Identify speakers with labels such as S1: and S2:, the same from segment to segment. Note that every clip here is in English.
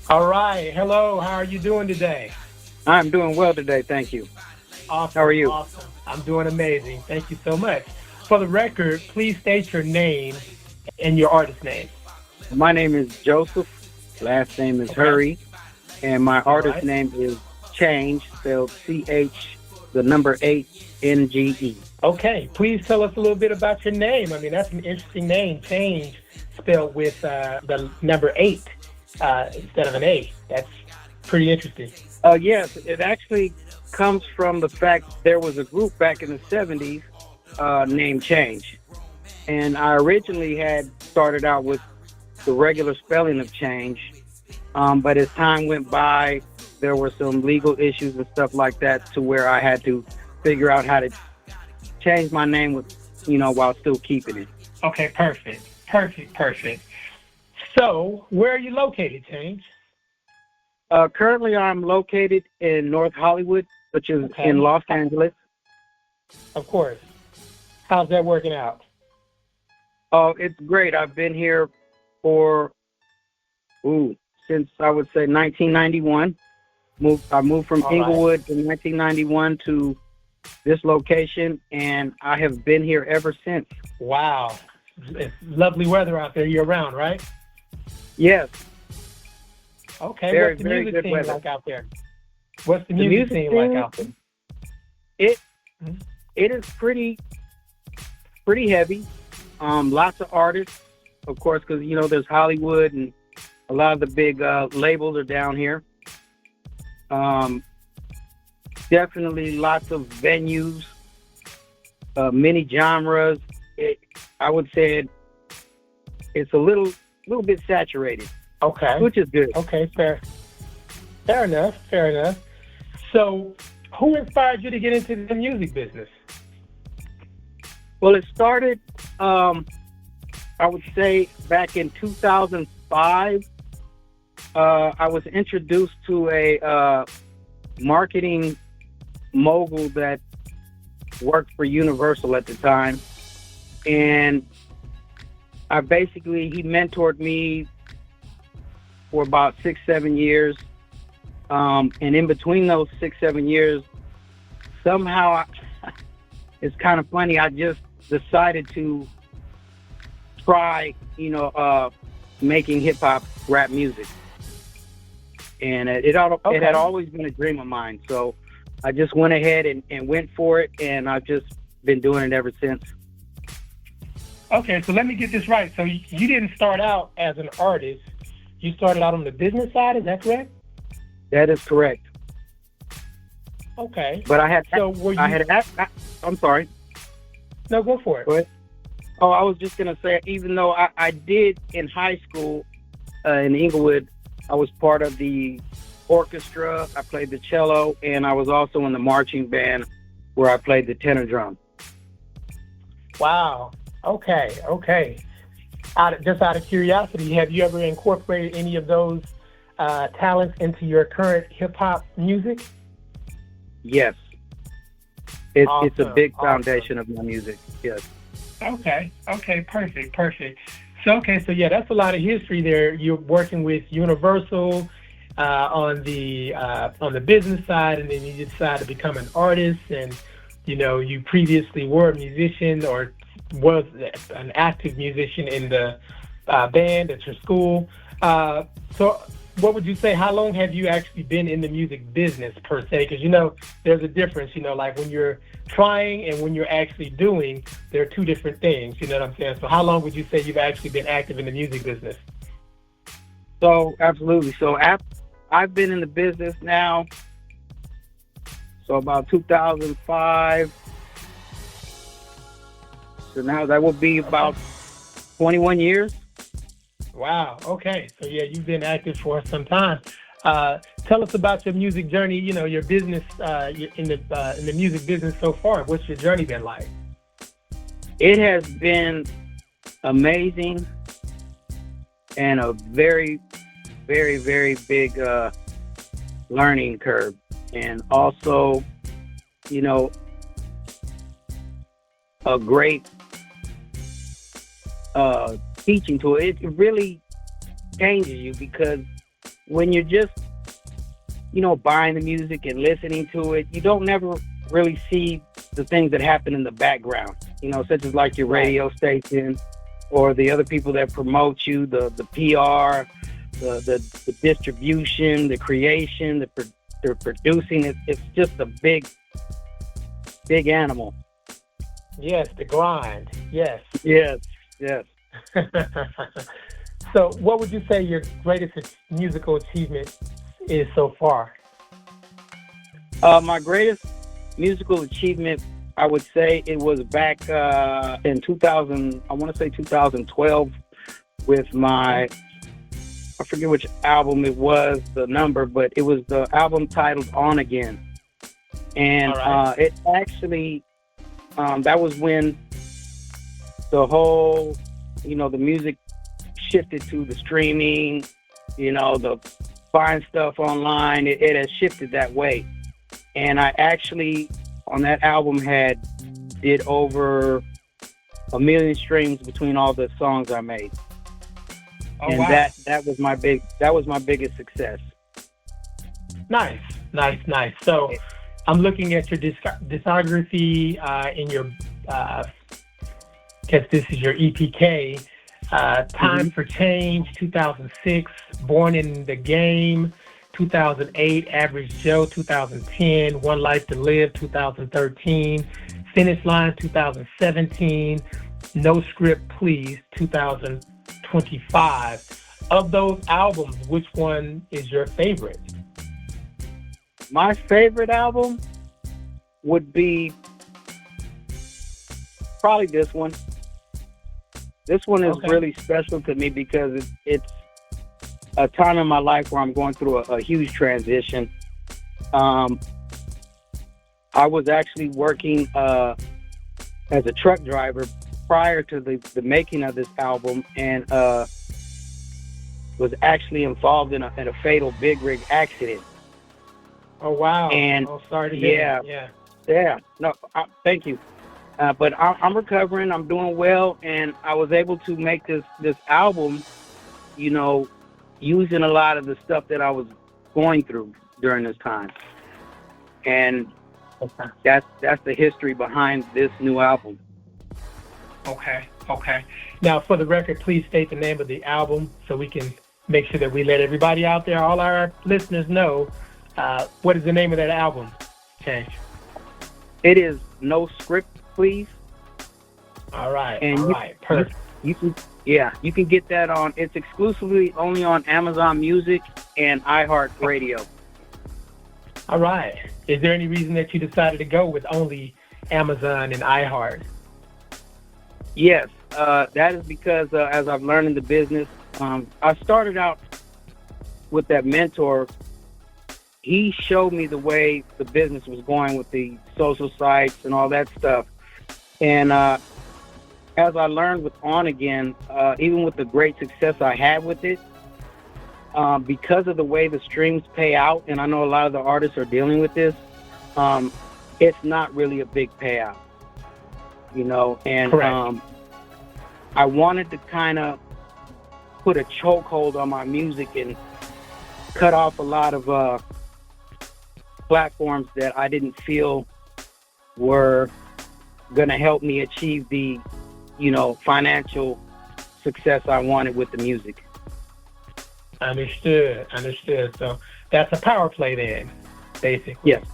S1: All right. Hello. How are you doing today?
S2: I'm doing well today, thank you. How are
S1: Awesome.
S2: you?
S1: Awesome. I'm doing amazing. Thank you so much. For the record, please state your name and your artist name.
S2: My name is Joseph. Last name is
S1: Okay.
S2: Hurry, and my
S1: All
S2: artist
S1: right.
S2: name is Change, spelled CH, the number 8NGE.
S1: Okay. Please tell us a little bit about your name. I mean, that's an interesting name. Change, spelled with the number eight instead of an A. That's pretty interesting.
S2: Yes, it actually comes from the fact there was a group back in the 70s named Change, and I originally had started out with the regular spelling of change. But as time went by, there were some legal issues and stuff like that to where I had to figure out how to change my name with, while still keeping it.
S1: Okay. Perfect. Perfect. Perfect. So, where are you located, Change?
S2: Currently, I'm located in North Hollywood, which is in
S1: Okay.
S2: Los Angeles.
S1: Of course. How's that working out?
S2: It's great. I've been here for ooh, since I would say 1991. I moved from
S1: All right.
S2: Inglewood in 1991 to this location, and I have been here ever since.
S1: Wow. It's lovely weather out there year round, right?
S2: Yes,
S1: Okay.
S2: very,
S1: What's the
S2: very
S1: music
S2: good
S1: scene
S2: weather.
S1: like out there? What's the
S2: The
S1: music
S2: music
S1: scene like
S2: scene,
S1: out there?
S2: it
S1: Mhm.
S2: it is pretty heavy. Lots of artists, of course, because there's Hollywood and a lot of the big labels are down here. Um, Definitely lots of venues, many genres. It, I would say it's a little bit saturated,
S1: Okay.
S2: which is good.
S1: Okay. Fair. Fair enough. Fair enough. So, who inspired you to get into the music business?
S2: Well, it started, I would say, back in 2005. I was introduced to a marketing mogul that worked for Universal at the time, and he mentored me for about 6, 7 years. And in between those 6, 7 years, somehow it's kind of funny. I just decided to try, making hip hop rap music, and it had
S1: Okay.
S2: always been a dream of mine. So I just went ahead and went for it, and I've just been doing it ever since.
S1: Okay. So let me get this right. So you didn't start out as an artist. You started out on the business side. Is that correct?
S2: That is correct.
S1: Okay.
S2: But I had,
S1: So were
S2: I
S1: you?
S2: had, I'm sorry.
S1: No, go for it.
S2: Go ahead. Oh, I was just gonna say, even though I did in high school in Inglewood, I was part of the orchestra. I played the cello, and I was also in the marching band where I played the tenor drum.
S1: Wow. Okay. Okay. Just out of curiosity, have you ever incorporated any of those talents into your current hip hop music?
S2: Yes, it's a
S1: Awesome.
S2: big
S1: Awesome.
S2: foundation of my music. Yes.
S1: Okay. Okay. Perfect. Perfect. So okay. So yeah, that's a lot of history there. You're working with Universal on the business side, and then you decide to become an artist. And you previously were a musician or was an active musician in the band at your school. So what would you say? How long have you actually been in the music business per se? Because there's a difference. Like when you're trying and when you're actually doing, they're two different things. You know what I'm saying? So how long would you say you've actually been active in the music business?
S2: So absolutely. So I've been in the business now. So about 2005. So now that will be
S1: Okay.
S2: about 21 years.
S1: Wow. Okay. So yeah, you've been active for some time. Tell us about your music journey. Your business in the music business so far. What's your journey been like?
S2: It has been amazing and a very, very, very big learning curve. And also, you know, a great teaching tool. It really changes you because when you're just, buying the music and listening to it, you don't never really see the things that happen in the background, such as like your radio station or the other people that promote you, the PR, the distribution, the creation, the producing. It's just a big animal.
S1: Yes, the grind. Yes.
S2: Yes.
S1: So what would you say your greatest musical achievement is so far?
S2: My greatest musical achievement, I would say it was back in 2012 with I forget which album it was, the number, but it was the album titled On Again. And it actually, that was when the whole, the music shifted to the streaming, the buying stuff online. It has shifted that way. And I actually, on that album, did over 1 million streams between all the songs I made.
S1: Oh,
S2: and
S1: wow.
S2: that was my biggest success.
S1: Nice. So I'm looking at your discography in your, guess this is your EPK. Time for Change, 2006. Born in the Game, 2008. Average Joe, 2010. One Life to Live, 2013. Finish Line, 2017. No Script Please, 2025. Of those albums, which one is your favorite?
S2: My favorite album would be probably this one. This one is really special to me because it's a time in my life where I'm going through a huge transition. I was actually working as a truck driver prior to the making of this album, and was actually involved in a fatal big rig accident.
S1: Oh, wow.
S2: And
S1: sorry to hear.
S2: Yeah. No, thank you. But I'm recovering. I'm doing well, and I was able to make this album, using a lot of the stuff that I was going through during this time. And that's the history behind this new album.
S1: Okay. Now, for the record, please state the name of the album so we can make sure that we let everybody out there, all our listeners, know what is the name of that album, Change.
S2: It is No Script Please.
S1: All right.
S2: Perfect. You can get that on. It's exclusively only on Amazon Music and iHeart Radio.
S1: All right. Is there any reason that you decided to go with only Amazon and iHeart?
S2: Yes, that is because as I've learned in the business, I started out with that mentor. He showed me the way the business was going with the social sites and all that stuff. And as I learned with On Again, even with the great success I had with it, because of the way the streams pay out, and I know a lot of the artists are dealing with this, it's not really a big payout, and I wanted to kind of put a chokehold on my music and cut off a lot of platforms that I didn't feel were going to help me achieve the, financial success I wanted with the music.
S1: Understood. So that's a power play then, basically.
S2: Yes.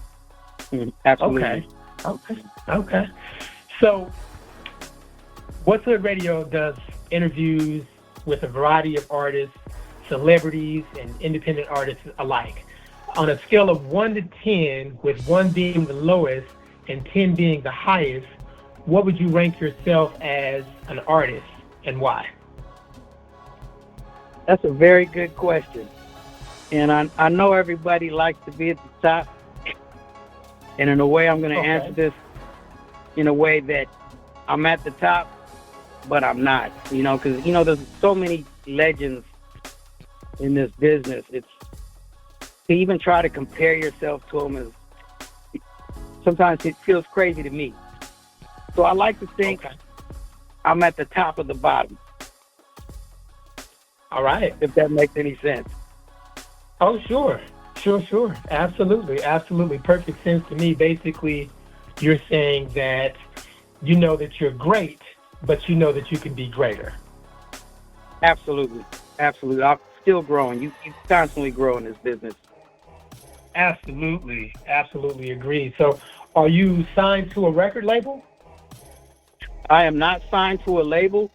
S2: Absolutely.
S1: Okay. So Wutz Hood Radio does interviews with a variety of artists, celebrities, and independent artists alike. On a scale of 1 to 10, with 1 being the lowest and 10 being the highest, what would you rank yourself as an artist and why?
S2: That's a very good question. And I know everybody likes to be at the top. And in a way, I'm going to answer this in a way that I'm at the top, but I'm not, because, there's so many legends in this business. It's to even try to compare yourself to them is sometimes it feels crazy to me. So I like to think I'm at the top of the bottom.
S1: All right.
S2: If that makes any sense.
S1: Oh, sure. Sure. Absolutely. Perfect sense to me. Basically, you're saying that you know that you're great, but you know that you can be greater.
S2: Absolutely. I'm still growing. You constantly grow in this business.
S1: Absolutely agree. So, are you signed to a record label?
S2: I am not signed to a label.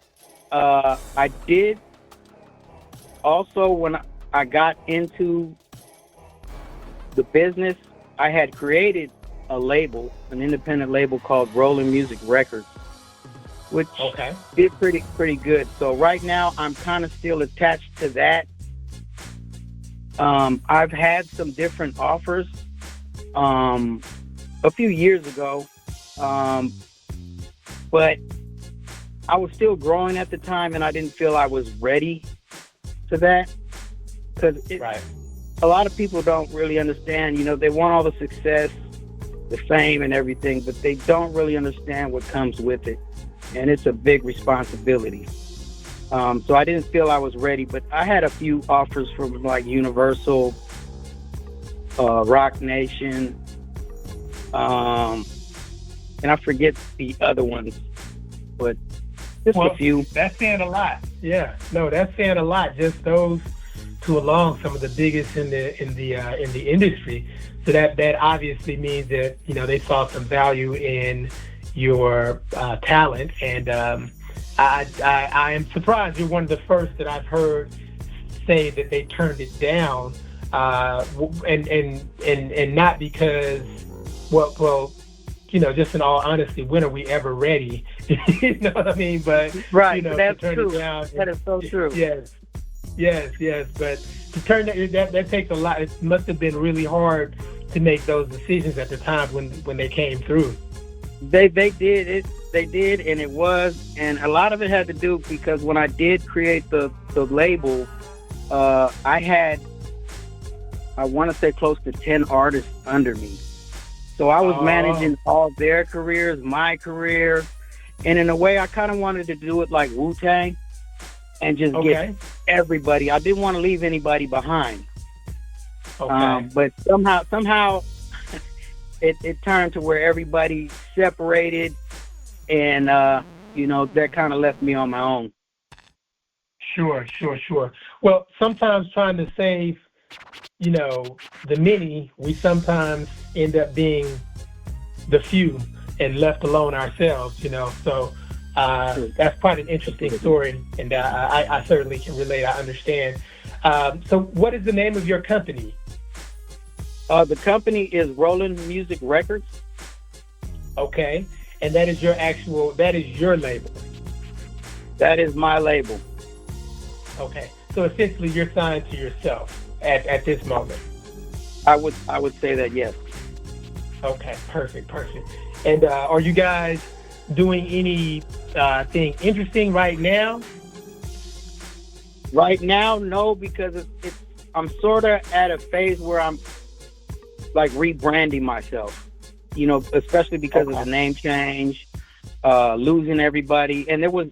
S2: I did also when I got into the business, I had created a label, an independent label called Rolling Music Records, which did pretty good. So right now, I'm kind of still attached to that. I've had some different offers a few years ago, but I was still growing at the time, and I didn't feel I was ready to that because a lot of people don't really understand. You know, they want all the success, the fame, and everything, but they don't really understand what comes with it, and it's a big responsibility. So I didn't feel I was ready, but I had a few offers from like Universal, Rock Nation, and I forget the other ones, but just a few.
S1: That's saying a lot. Yeah, no, that's saying a lot. Just those two along, some of the biggest in the industry. So that obviously means that they saw some value in your talent, and I am surprised you're one of the first that I've heard say that they turned it down, and not because just in all honesty, when are we ever ready? You know what I mean? But
S2: that's
S1: to turn
S2: true.
S1: it down,
S2: that is so true.
S1: Yes. But to turn that takes a lot. It must have been really hard to make those decisions at the time when they came through.
S2: They did it. They did, and it was, and a lot of it had to do because when I did create the label, I had, I want to say, close to 10 artists under me. So I was managing all their careers, my career, and in a way, I kind of wanted to do it like Wu-Tang and just get everybody. I didn't want to leave anybody behind. But somehow, it turned to where everybody separated, and that kind of left me on my own.
S1: Sure. Well, sometimes trying to save, the many, we sometimes end up being the few and left alone ourselves. So that's quite an interesting story, and I certainly can relate. I understand. So, what is the name of your company?
S2: The company is Rolling Music Records.
S1: Okay. And that is your label. That
S2: is my label.
S1: Okay. So essentially you're signed to yourself at this moment.
S2: I would say that, yes.
S1: Okay, perfect. And are you guys doing any thing interesting right now?
S2: Right now, no, because I'm sort of at a phase where I'm like rebranding myself. Especially because of the name change, losing everybody. And there was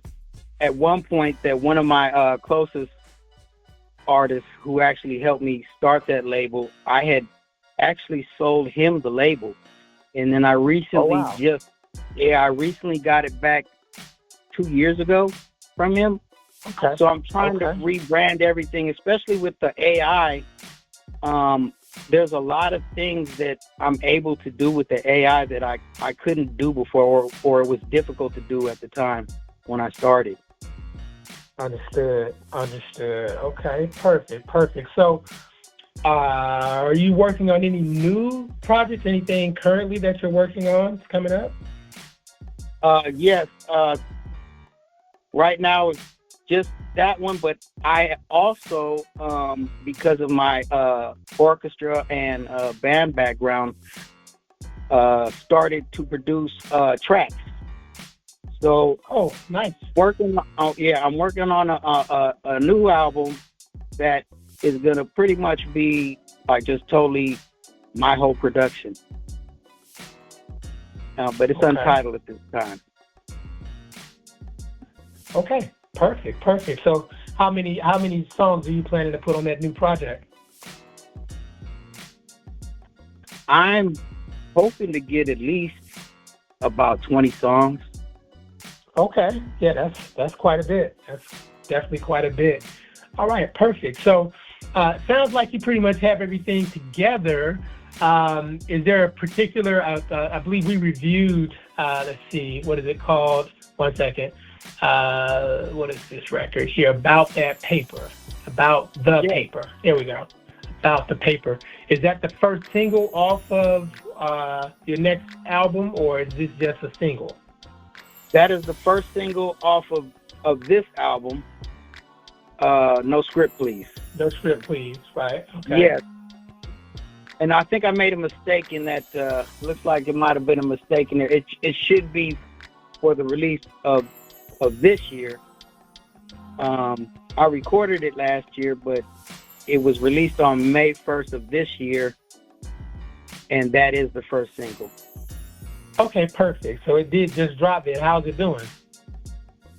S2: at one point that one of my closest artists who actually helped me start that label, I had actually sold him the label. And then I recently I recently got it back 2 years ago from him.
S1: Okay.
S2: So I'm trying to rebrand everything, especially with the AI. There's a lot of things that I'm able to do with the AI that I couldn't do before, or it was difficult to do at the time when I started.
S1: Understood. Okay, perfect. So, are you working on any new projects? Anything currently that you're working on coming up?
S2: Yes. Right now it's just that one, but I also, because of my orchestra and band background, started to produce tracks. So,
S1: nice.
S2: I'm working on a new album that is gonna pretty much be like just totally my whole production. But it's untitled at this time.
S1: Okay. Perfect. So how many songs are you planning to put on that new project?
S2: I'm hoping to get at least about 20 songs.
S1: Okay. Yeah, that's quite a bit. That's definitely quite a bit. All right, perfect. So, sounds like you pretty much have everything together. Is there a particular? I believe we reviewed. Let's see, what is it called? One second. What is this record here? About That Paper. About the Paper. There we go. About the Paper. Is that the first single off of your next album, or is this just a single?
S2: That is the first single off of this album. No Script Please.
S1: No Script Please, right? Okay.
S2: Yes. And I think I made a mistake in that. Looks like it might have been a mistake in there. It should be for the release of this year. I recorded it last year, but it was released on May 1st of this year, and that is the first single.
S1: Okay, perfect. So it did just drop it. How's it doing?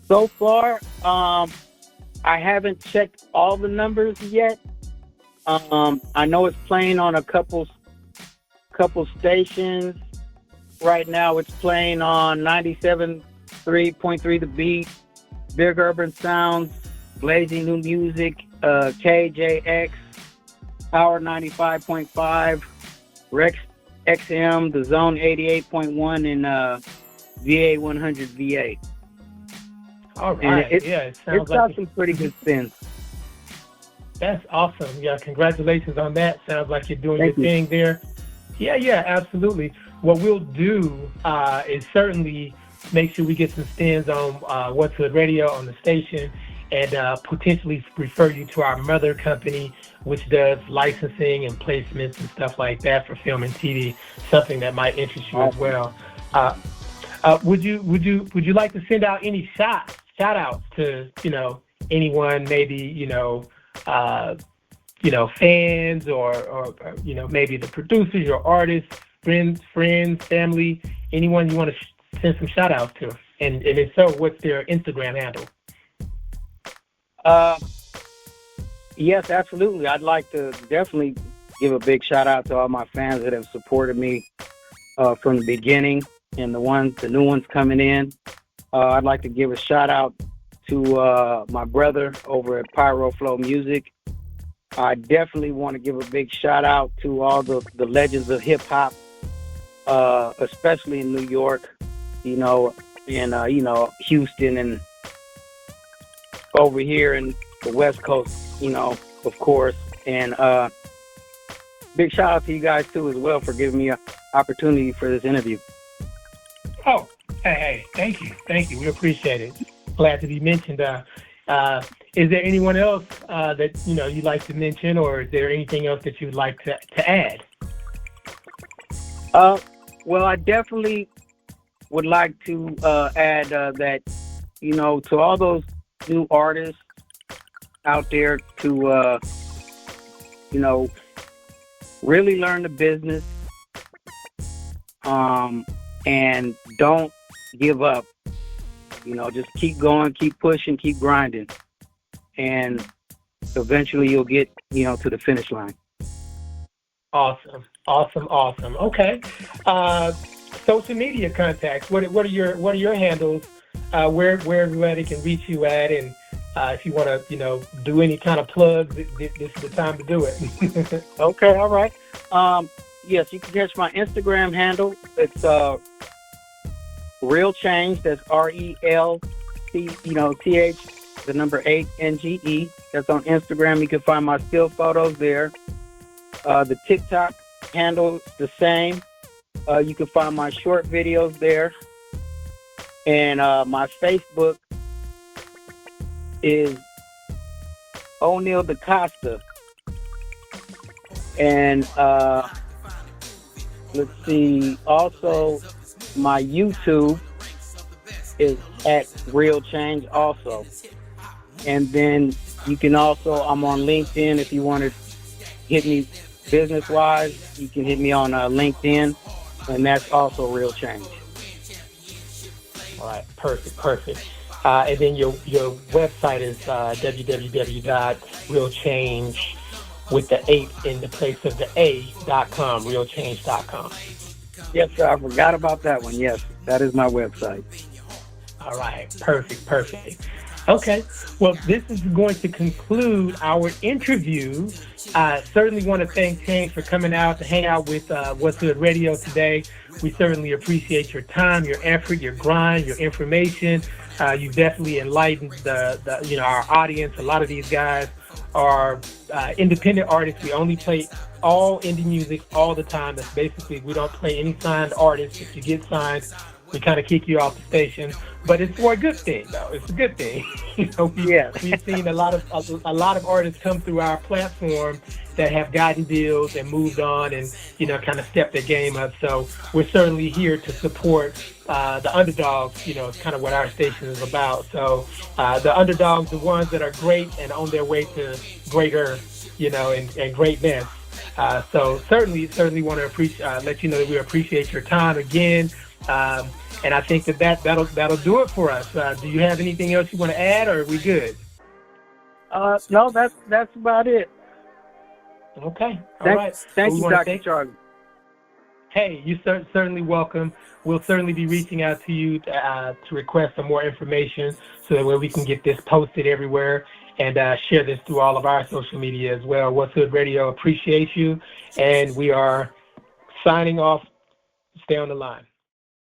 S2: So far, I haven't checked all the numbers yet. I know it's playing on a couple stations. Right now it's playing on 97.3 The Beat, Big Urban Sounds, Blazing New Music, KJX, Power 95.5, Rex XM, The Zone 88.1, and VA 100 VA.
S1: All right.
S2: It
S1: sounds
S2: got
S1: like
S2: some pretty good spins.
S1: That's awesome. Yeah, congratulations on that. Sounds like you're doing
S2: Thank
S1: your
S2: you.
S1: thing there. Yeah, absolutely. What we'll do is certainly make sure we get some spins on Wutz Hood Radio on the station, and potentially refer you to our mother company, which does licensing and placements and stuff like that for film and TV. Something that might interest you as well. Would you like to send out any shout outs to anyone, maybe fans or maybe the producers, your artists, friends, family, anyone you want to send some shout outs to? And if so, what's their Instagram handle?
S2: Yes, absolutely. I'd like to definitely give a big shout out to all my fans that have supported me from the beginning, and the new ones coming in. I'd like to give a shout out to my brother over at Pyro Flow Music. I definitely want to give a big shout out to all the legends of hip hop, especially in New York, and Houston, and over here in the West Coast, of course. And big shout out to you guys too as well for giving me an opportunity for this interview.
S1: Oh, hey, thank you. We appreciate it. Glad to be mentioned. Is there anyone else that you'd like to mention, or is there anything else that you'd like to add?
S2: Well, I definitely would like to add that to all those new artists out there to really learn the business, and don't give up. Just keep going, keep pushing, keep grinding, and eventually you'll get to the finish line.
S1: Awesome. Okay. Social media contacts. What are your handles? Where everybody can reach you at, and if you want to do any kind of plugs, this is the time to do it.
S2: Okay. All right. Yes, you can catch my Instagram handle. It's Real Ch8nge. That's RELC, TH, the number 8NGE. That's on Instagram. You can find my still photos there. The TikTok handle is the same. You can find my short videos there. And my Facebook is O'Neal DaCosta. And let's see, also my YouTube is at Real Ch8nge also. And then you can also, I'm on LinkedIn. If you want to hit me business-wise, you can hit me on LinkedIn, and that's also Real Ch8nge.
S1: All right, perfect. And then your website is www.realch8nge.com. with the 8 in the place of the A.com, realchange.com.
S2: Yes, sir. I forgot about that one. Yes, that is my website.
S1: All right. Perfect. Okay. Well, this is going to conclude our interview. I certainly want to thank Ch8nge for coming out to hang out with Wutz Hood Radio today. We certainly appreciate your time, your effort, your grind, your information. You definitely enlightened our audience. A lot of these guys are independent artists. We only play all indie music all the time. That's basically, we don't play any signed artists. If you get signed, we kind of kick you off the station. But it's for a good thing, though. It's a good thing. We've seen a lot of artists come through our platform that have gotten deals and moved on and, kind of stepped their game up. So we're certainly here to support the underdogs, it's kind of what our station is about. So the underdogs, the ones that are great and on their way to greater, and greatness. So certainly want to let you know that we appreciate your time again. And I think that'll do it for us. Do you have anything else you want to add, or are we good?
S2: No, that's about it.
S1: Okay. All right.
S2: Thank you, Dr. Charlie.
S1: Hey, you're certainly welcome. We'll certainly be reaching out to you to request some more information so that way we can get this posted everywhere and share this through all of our social media as well. Wutz Hood Radio appreciates you, and we are signing off. Stay on the line.